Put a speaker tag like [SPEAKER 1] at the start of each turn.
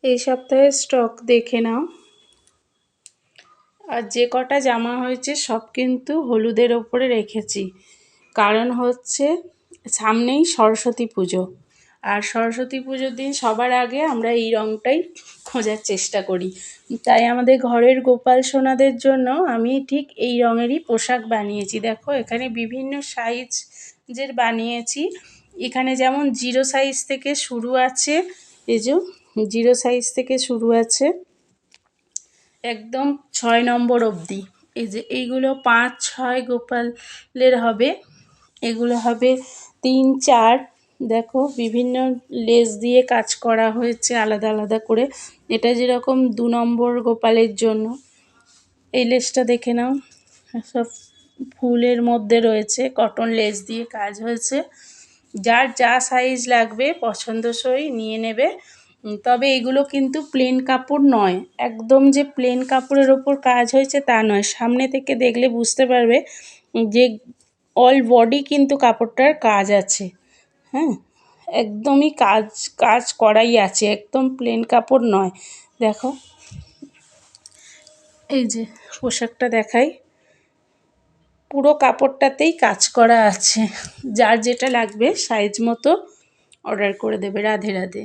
[SPEAKER 1] এই সপ্তাহের স্টক দেখে নাও। আর যে কটা জামা হয়েছে সব কিন্তু হলুদের ওপরে রেখেছি, কারণ হচ্ছে সামনেই সরস্বতী পুজো। আর সরস্বতী পুজোর দিন সবার আগে আমরা এই রঙটাই খোঁজার চেষ্টা করি। তাই আমাদের ঘরের গোপাল সোনাদের জন্য আমি ঠিক এই রঙেরই পোশাক বানিয়েছি। দেখো এখানে বিভিন্ন সাইজের বানিয়েছি। এখানে যেমন 0 সাইজ থেকে শুরু আছে, এই যে 0 সাইজ থেকে শুরু আছে একদম 6 নম্বর অবধি। এই যে এইগুলো 5, 6 গোপালের হবে, এগুলো হবে 3, 4। দেখো বিভিন্ন লেস দিয়ে কাজ করা হয়েছে আলাদা আলাদা করে। এটা যেরকম 2 নম্বর গোপালের জন্য, এই লেসটা দেখে নাও, সব ফুলের মধ্যে রয়েছে, কটন লেস দিয়ে কাজ হয়েছে। যার যা সাইজ লাগবে পছন্দসই নিয়ে নেবে। তবে এগুলো কিন্তু প্লেন কাপড় নয়, একদম যে প্লেন কাপড়ের ওপর কাজ হয়েছে তা নয়। সামনে থেকে দেখলে বুঝতে পারবে যে অল বডি কিন্তু কাপড়টার কাজ আছে। হ্যাঁ, একদমই কাজ করাই আছে, একদম প্লেন কাপড় নয়। দেখো এই যে পোশাকটা দেখাই, পুরো কাপড়টাতেই কাজ করা আছে। যার যেটা লাগবে সাইজ মতো অর্ডার করে দেবে। রাধে রাধে।